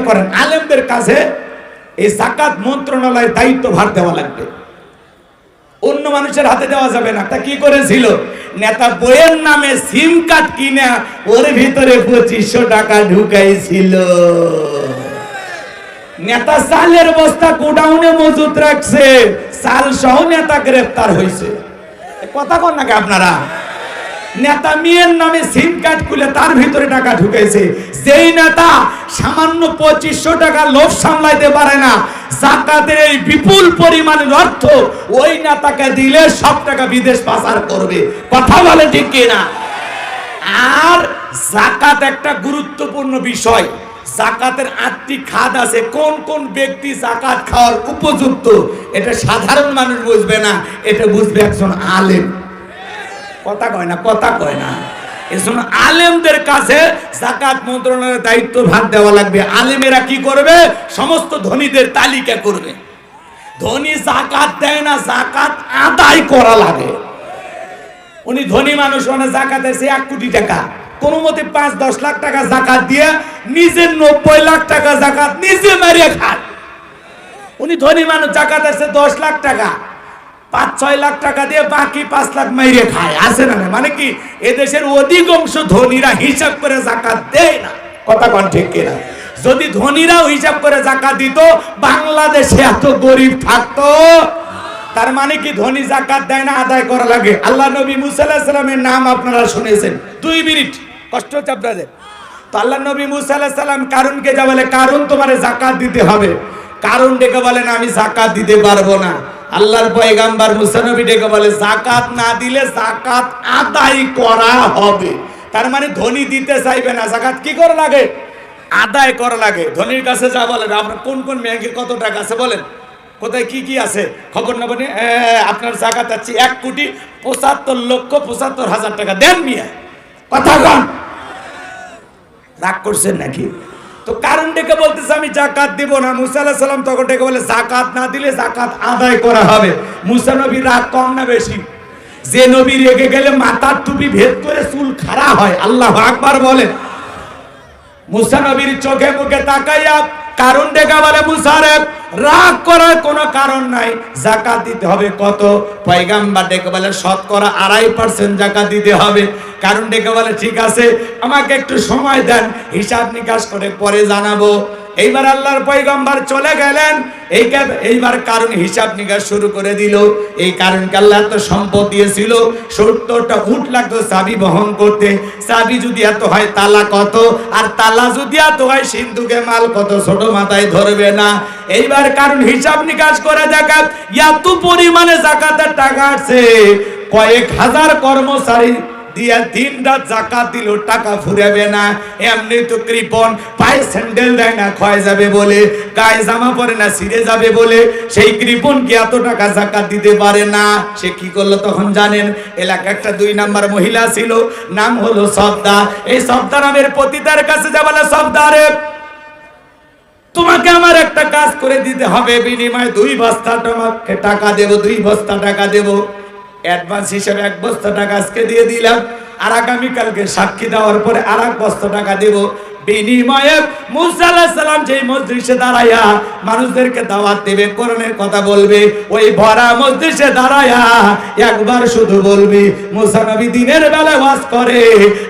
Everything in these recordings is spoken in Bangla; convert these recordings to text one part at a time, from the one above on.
করেন, আলেমদের কাছে এই যাকাত মন্ত্রণালয়ের দায়িত্বভার দেওয়া লাগবে, অন্য মানুষের হাতে দেওয়া যাবে না। তা কি করেছিল নেতা? বইয়ের নামে সিম কার্ড কিনে ওর ভিতরে 2500 টাকা ঢুকাইছিল। নেতা চালের বস্তা গোডাউনে মজুত রাখছে, চাল সহ নেতা গ্রেফতার হয়েছে। কথা কন নাকি আপনারা? নেতা মেয়ের নামে সিম কার্ড খুলে তার ভিতরে টাকা ঢুকাইছে। যেই নেতা সামান্য 2500 টাকা লোভ সামলাইতে পারে না, যাকাতের এই বিপুল পরিমাণের অর্থ ওই নেতাকে দিলে সব টাকা বিদেশ পাচার করবে। কথা বলে ঠিক কিনা? আর যাকাত একটা গুরুত্বপূর্ণ বিষয়। যাকাতের 8টি খাত আছে। কোন কোন ব্যক্তি যাকাত খাওয়ার উপযুক্ত এটা সাধারণ মানুষ বুঝবে না, এটা বুঝবে একজন আলেম। কথা কয় না, কথা কয় না। এজন্য আলেমদের কাছে যাকাত মন্ত্রণালয়ের দায়িত্ব ভাগ দেওয়া লাগবে। আলেমেরা কি করবে? সমস্ত ধনীদের তালিকা করবে। ধনী যাকাত দেয় না, যাকাত আদায় করা লাগে। উনি ধনী মানুষ, মানে যাকাত আছে 1 কোটি টাকা, কোনো মতে 5-10 লাখ টাকা যাকাত দিয়ে নিজের 90 লাখ টাকা যাকাত নিজে মেরে খায়। উনি ধনী মানুষ, যাকাত আছে 10 লাখ টাকা, 5-6 লাখ টাকা দিয়ে বাকি 5 লাখ মেরে খায়। আছে না? মানে কি এদেশের অধিকাংশ ধনীরা হিসাব করে যাকাত দেয় না। কথা কোন ঠিক কিনা? যদি ধনীরাও হিসাব করে যাকাত দিত, বাংলাদেশে এত গরিব থাকতো? তার মানে কি ধনী যাকাত দেয় না, আদায় করা লাগে। আল্লাহ নবী মুসা আলাইহিস সালামের নাম আপনারা শুনেছেন। 2 মিনিট কষ্ট হচ্ছে আপনাদের। তো আল্লাহ নবী মুসা আলাইহিস সালাম কারুনকে যা বলে, কারুন তোমারে যাকাত দিতে হবে। কারুন ডেকে বলেন আমি যাকাত দিতে পারবো না। আল্লাহর পয়গাম্বর মুসা নবী ডেকে বলে যাকাত না দিলে যাকাত আদায় করা হবে। তার মানে ধনী দিতে চাইবে না, যাকাত কি করা লাগে? আদায় করা লাগে। ধনীর কাছে যা বলেন, আপনার কোন কোন ব্যাংকে কত টাকা আছে বলেন, কোথায় কি কি আছে খবর না বলে, আপনার যাকাত আছে 1,75,75,000 টাকা দেন মিয়া। কথা কন, রাগ করছেন নাকি? তো কারণ ডেকে বলতেছে আমি যাকাত দিব না। মুসা আলাইহিস সালাম তখন ডেকে বলে যাকাত না দিলে যাকাত আদায় করা হবে। মুসা নবী রাগ কম না বেশি? যে নবী রেগে গেলে মাথার টুপি ভেদ করে চুল খাড়া হয়। আল্লাহু আকবার বলে। মুসা নবীর চোখে মুখে তাকাইয়া কারণ ডেকে বলে মুসা রে, রাগ করার কোনো কারণ নাই, যাকাত দিতে হবে কত? পয়গাম্বর ডেকে বলে 2.5% যাকাত দিতে হবে। কারণ ডেকে বলে ঠিক আছে, আমাকে একটু সময় দেন, হিসাব নিকাশ করে পরে জানাবো। এইবার আল্লাহর পয়গম্বর চলে গেলেন। এইবার কারণ হিসাব নিকাশ শুরু করে দিল। এই কারণকে আল্লাহ তো সম্পদ দিয়েছিল, 70টা উট লাগতো চাবি বহন করতে। চাবি যদি এত হয় তালা কত, আর তালা যদি এত হয় সিন্ধুকে মাল কত, ছোট মাথায় ধরবে না। এইবার কারণ হিসাব নিকাশ করে যাকাত এত পরিমাণে যাকাতের টাকা আছে, কয়েক হাজার কর্মচারী দিয়া দিন রাত যাকাত দিল, টাকা ফুরাবে না। এমনি তো কৃপণ, পায়ে স্যান্ডেল দেয় না ক্ষয় যাবে বলে, গায়ে জামা পরে না ছিঁড়ে যাবে বলে, সেই কৃপণ কি এত টাকা যাকাত দিতে পারে না? সে কি করলো তখন জানেন? এলাকা একটা 2 নাম্বার মহিলা ছিল, নাম হলো সবদা। এই সবদা নামের পতিতার কাছে যা বলে, সবদা রে, তোমাকে আমার একটা কাজ করে দিতে হবে, বিনিময়ে 2 বস্তা তোমাকে টাকা দেব, 2 বস্তা টাকা দেব। অ্যাডভান্স হিসেবে 1 বস্তা টাকা আজকে দিয়ে দিলাম, আর আগামীকালকে সাক্ষী দেওয়ার পরে আর 1 বস্তা টাকা দেব। বিনিময়ে মুসা আলাইহিস সালাম যেই মজলিসে দাঁড়ায়া মানুষদেরকে দাওয়াত দেবে, কোরআনের কথা বলবে, ওই ভরা মজলিসে দাঁড়ায়া একবার শুধু বলবি মুসা নবী দিনের বেলা ওয়াজ করে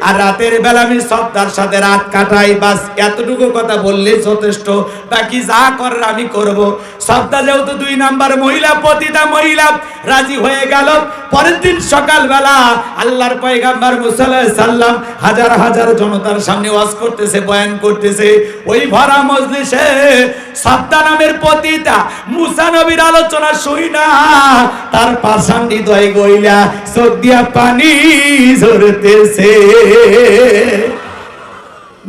আর রাতের বেলা আমি সবদার সাথে রাত কাটাই, বাস এতটুকু কথা বললে যথেষ্ট, বাকি যা করার আমি করব। সবদা যেহেতু 2 নাম্বার মহিলা, পতিতা মহিলা, রাজি হয়ে গেল। পরের দিন সকালবেলা আল্লাহর পয়গম্বর মুসা আলাইহিস সালাম হাজার হাজার জনতার সামনে ওয়াজ করতেছে, বয়ান করতেছে। ওই ভরা মজলিসে সবদা নামের পতিতা মুসা নবীর আলোচনা শুই না, তার পাষাণ হৃদয় গইলা চোখ দিয়া পানি ঝরতেছে।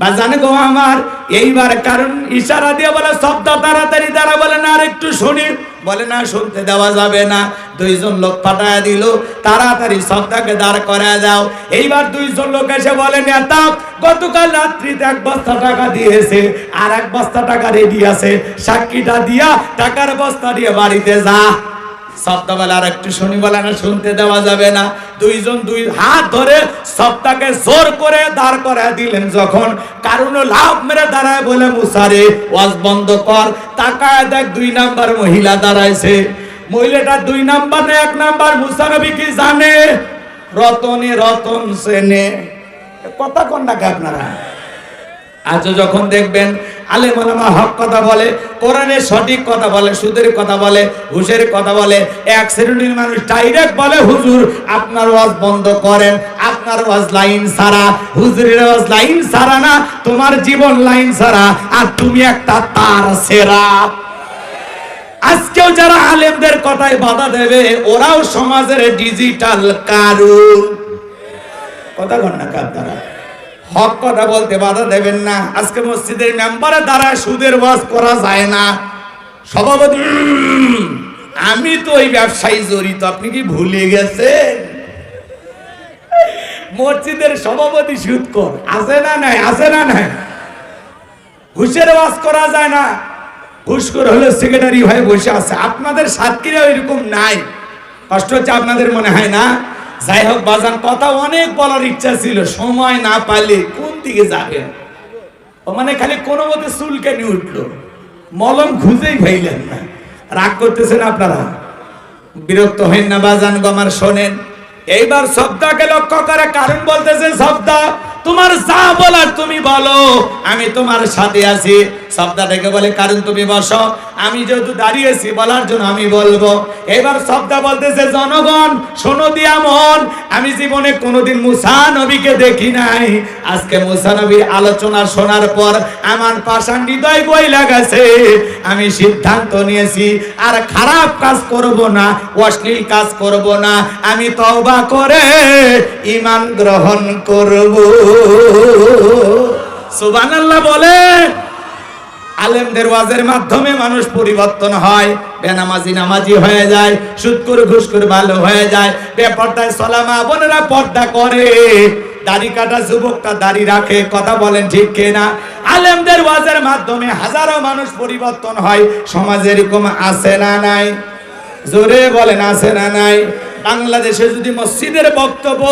বাজান গো আমার, এইবার কারণ ইশারা দিয়ে বলে সবদা তাড়াতাড়ি দাঁড়া, বলে না আর একটু শুনি, বলে না শুনতে দেওয়া যাবে না। 2 জন লোক পাঠায় দিল, তাড়াতাড়ি সবদাকে দাঁড় করায় দাও। এইবার 2 জন লোক এসে বলে নেতা গতকাল রাত্রিতে 1 বস্তা টাকা দিয়েছে, আর 1 বস্তা টাকা রেডি আছে, সাক্ষীটা দিয়া টাকার বস্তা দিয়ে বাড়িতে যা। সপ্তাহ বলে আর একটু শুনি, বলে না শুনতে দেওয়া যাবে না। দুইজন দুই হাত ধরে সপ্তাহকে জোর করে দাঁড় করে দিলেন। যখন কারণ লাভ মেরে দাঁড়ায় বলে মুসা রে ওয়াজ বন্ধ কর, তাকায় দেখ 2 নাম্বার মহিলা দাঁড়াইছে। মহিলাটা 2 নাম্বার না 1 নাম্বার? মুসা নবী কি জানে? রতনে রতন সেনে। কথা কোন না আপনারা? আজও যখন দেখবেন আলেম ওলামা হক কথা বলে, কোরআনের সঠিক কথা বলে, সুদের কথা বলে, ঘুষের কথা বলে, এক শ্রেণীর মানুষ ডাইরেক্ট বলে হুজুর আপনার ওয়াজ বন্ধ করেন, আপনার ওয়াজ লাইন ছাড়া। হুজুরের ওয়াজ লাইন ছাড়া না, তোমার জীবন লাইন ছাড়া, আর তুমি একটা তার সেরা। আজকেও যারা আলেমদের কথায় বাধা দেবে, ওরাও সমাজের ডিজিটাল কারণ। কথা কন না আপনারা? হক কথা বলতে বাধা দেবেন না। আজকে মসজিদের মেম্বারে দ্বারা সুদের ওয়াজ করা যায় না। সভাপতি আমি তো ওই ব্যবসায়ী জড়িত, আপনি কি ভুলে গেছেন? মসজিদের সভাপতি সুদখোর, আছে না নাই? আছে না নাই? ঘুষের ওয়াজ করা যায় না, ঘুষখোর হলে সেক্রেটারি হয়ে বসে আছে। আপনাদের সাতক্ষীরা এরকম নাই। কষ্ট হচ্ছে আপনাদের, মনে হয় না? যাই হোক বাজান, কথা অনেক বলার ইচ্ছা ছিল, সময় না পাইলে কোন দিকে যাবেন? ও মানে খালি কোনো মতে চুলকে নিয়ে উঠলো, মলম খুঁজেই পাইলেন না। রাগ করতেছেন আপনারা? বিরক্ত হইন না বাজান গমার, শোনেন। এইবার শব্দকে লক্ষ্য করে কারণ বলতেছে, শব্দ তোমার যা বলার তুমি বলো, আমি তোমার সাথে আছি। শব্দটাকে বলে কারণ তুমি বসো, আমি যেহেতু দাঁড়িয়েছি বলার জন্য আমি বলবো। এবার শব্দ বলতেছে, জনগণ শোনো দিয়া মন, আমি জীবনে কোনোদিন মুসা নবীকে দেখি নাই। আজকে মুসা নবীর আলোচনা শোনার পর আমার পাষাণ হৃদয় গইলা গেছে। আমি সিদ্ধান্ত নিয়েছি আর খারাপ কাজ করব না, অশ্লীল কাজ করব না। আমি তওবা করে ঈমান গ্রহণ করব। সুবহানাল্লাহ বলে। আলেমদের ওয়াজের মাধ্যমে মানুষ পরিবর্তন হয়, বেনামাজি নামাজি হয়ে যায়, সুদখোর ঘুষখোর ভালো হয়ে যায়, বেপরদায় চলা মা বোনেরা পর্দা করে, দাড়ি কাটা যুবকটা দাড়ি রাখে। কথা বলেন ঠিক কিনা? আলেমদের ওয়াজের মাধ্যমে হাজারো মানুষ পরিবর্তন হয়। সমাজে এরকম আছে না নাই? জোরে বলেন, আছে না নাই? বাংলাদেশে যদি মসজিদের বক্তব্য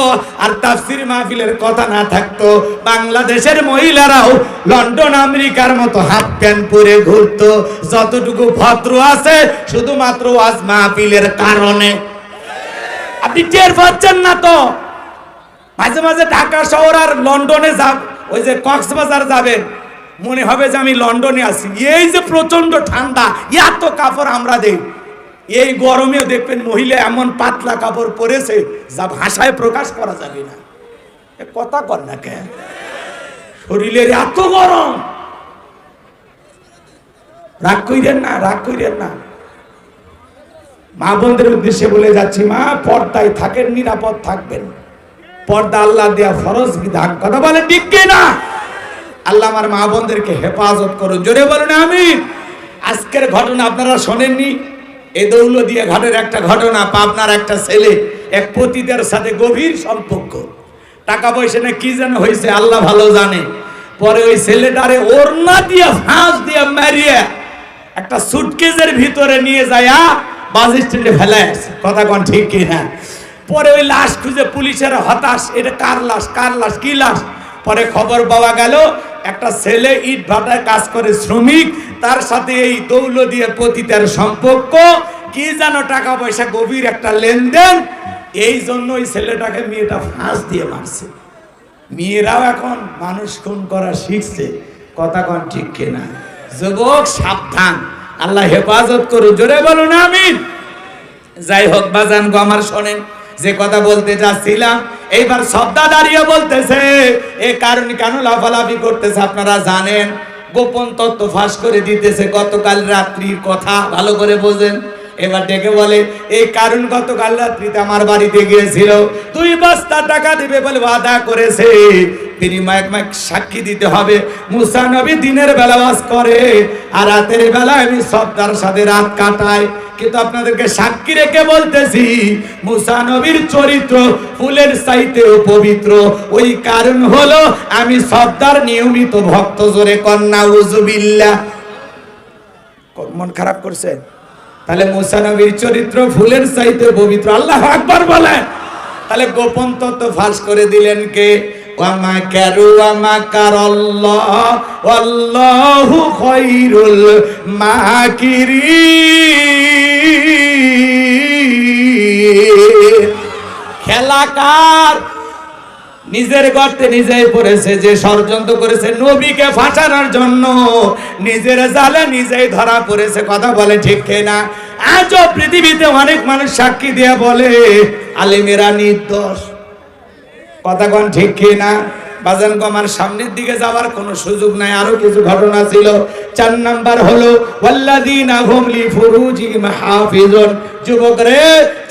আর তাফসীর মাহফিলের কথা না থাকতো, বাংলাদেশের মহিলারাও লন্ডন আমেরিকার মতো হাফ প্যান্ট পরে ঘুরতো। যতটুকু ভদ্র আছে শুধুমাত্র ওয়াজ মাহফিলের কারণে। আপনি টের পাচ্ছেন না তো? মাঝে মাঝে ঢাকা শহর আর লন্ডনে যাব, ওই যে কক্সবাজার যাবেন, মনে হবে যে আমি লন্ডনে আছি। এই যে প্রচন্ড ঠান্ডা, এত কাপড় আমরা দেই, এই গরমেও দেখবেন মহিলা এমন পাতলা কাপড় পরেছে যা ভাষায় প্রকাশ করা যাবে না। কথা কর না কেন? শরীরের এত গরম। রাগ কইরেন না, রাগ কইরেন না। মা বোনদের উদ্দেশ্যে বলে যাচ্ছি, মা পর্দায় থাকেন, নিরাপদ থাকবেন। পর্দা আল্লাহ দেয়া ফরজ বিধান। কথা বলে ঠিক কিনা? আল্লাহ আমার মা বোনদেরকে হেফাজত করুন। জোরে বলুন আমিন। আজকের ঘটনা আপনারা শোনেননি? এই দৌলতদিয়া ঘাটের একটা ঘটনা, পাবনার একটা ছেলে এক পতিতার সাথে গভীর সম্পর্ক, টাকা পয়সা না কি যেন হয়েছে আল্লাহ ভালো জানে। পরে ওই ছেলেটারে ওড়না দিয়ে ফাঁস দিয়ে মারিয়ে একটা সুটকেসের ভিতরে নিয়ে যায় বাস স্ট্যান্ডে ফেলে আসে। কথা কোন ঠিক কিনা? পরে ওই লাশ খুঁজে পুলিশের হতাশ, এটা কার লাশ, কার লাশ, কি লাশ? পরে খবর পাওয়া গেল একটা ছেলে ইট ভাটায় কাজ করে, শ্রমিক, তার সাথে এই দৌলতদিয়া পতিতার সম্পর্ক, কি যেন টাকা পয়সা গভীর একটা লেনদেন। এই জন্য ওই ছেলেটাকে মেয়েটা ফাঁস দিয়ে মারছে। মেয়েরাও এখন মানুষ খুন করা শিখছে। কথা কোন ঠিক কিনা? যুবক সাবধান, আল্লাহ হেফাজত করুন। জোরে বলুন আমিন। যাই হোক বাজান গো আমার, শোনেন যে কথা বলতে যাচ্ছিলাম। এইবার শব্দা দাঁড়িয়ে বলতেছে, এ কারণ কেন লাফালাফি করতেছে আপনারা জানেন? গোপন তথ্য ফাঁস করে দিতেছে গতকাল রাত্রির কথা, ভালো করে বোঝেন। এবার ডেকে বলে, এই কারণ গতকাল রাত্রিতে আমার বাড়িতে গিয়েছিল, 2 বস্তা টাকা দিবে বলে ওয়াদা করেছে, বিনিময়ে সাক্ষী দিতে হবে। মুসা নবী দিনের বেলা ওয়াজ করে আর রাতের বেলা আমি শব্দার সাথে রাত কাটাই। কিন্তু আপনাদেরকে সাক্ষী রেখে বলতেছি, মুসা নবীর চরিত্র ফুলের চাইতেও পবিত্র। ওই কারণ হলো আমি শব্দার নিয়মিত ভক্ত। জোরে কন্যা উজুবিল্লাহ। মন খারাপ করছে? তাহলে মুসা নবীর চরিত্র ফুলের চাইতে পবিত্র। আল্লাহু আকবার বলেন। তাহলে গোপন তত্ত্ব ফাঁস করে দিলেন কে? ওয়া মাকারু ওয়া মাকারাল্লাহ ওয়াল্লাহু খায়রুল মাকিরিন। খেলা কার? নিজের গর্তে নিজেই পড়েছে, যে ষড়যন্ত্র করেছে নবীকে ফাঁসানোর জন্য নিজের জালে নিজেই ধরা পড়েছে। কথা বলে ঠিক কিনা? আজও পৃথিবীতে অনেক মানুষ সাক্ষী দিয়ে বলে আলেমেরা নির্দোষ। কথা কোন ঠিক কিনা? বাজান গো, আমার সামনের দিকে যাওয়ার কোনো সুযোগ নাই, আরো কিছু ঘটনা ছিল। 4 নাম্বার হলো ওয়াল্লাযীনা হুম লিফুরুজিহিম হাফিজুন। যুবক রে,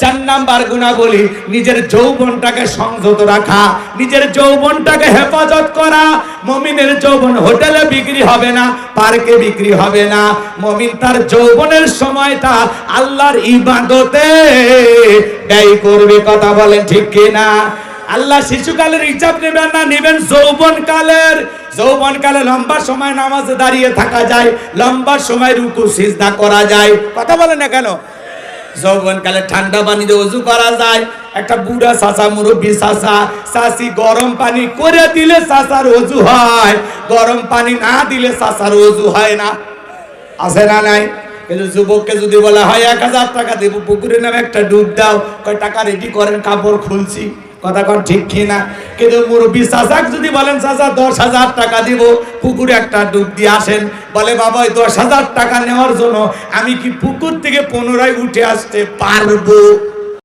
4 নাম্বার গুণাবলী নিজের যৌবনটাকে সংযত রাখা, নিজের যৌবনটাকে হেফাজত করা। মুমিনের যৌবন হোটেলে বিক্রি হবে না, পার্কে বিক্রি হবে না। মুমিন তার যৌবনের সময়টা আল্লাহর ইবাদতে ব্যয় করবে। কথা বলেন ঠিক কিনা? আল্লাহ শিশুকালের হিসাব নেবেন না, নেবেন যৌবনকালের। যৌবনকালে লম্বা সময় নামাজে দাঁড়িয়ে থাকা যায়, লম্বা সময় রুকু সিজদা করা যায়। কথা বলেন না কেন? যৌবনকালে ঠান্ডা পানি দিয়ে ওযু করা যায়। একটা বুড়া চাচা, মুরব্বী চাচা, চাচি গরম পানি করে দিলে চাচার ওযু হয়, গরম পানি না দিলে চাচার ওযু হয় না। আছে না নাই? কিন্তু যুবককে যদি বলা হয় 1000 টাকা দেব, পুকুরে নামে একটা ডুব দাও, কয় টাকা রেডি করেন, কাপড় খুলছি। কথা কোন ঠিক কিনা? কিন্তু মুরব্বী চাচাকে যদি বলেন চাচা 10,000 টাকা দিব, পুকুরে একটা ডুব দিয়ে আসেন, বলে বাবা ওই 10,000 টাকা নেওয়ার জন্য আমি কি পুকুর থেকে পুনরায় উঠে আসতে পারবো?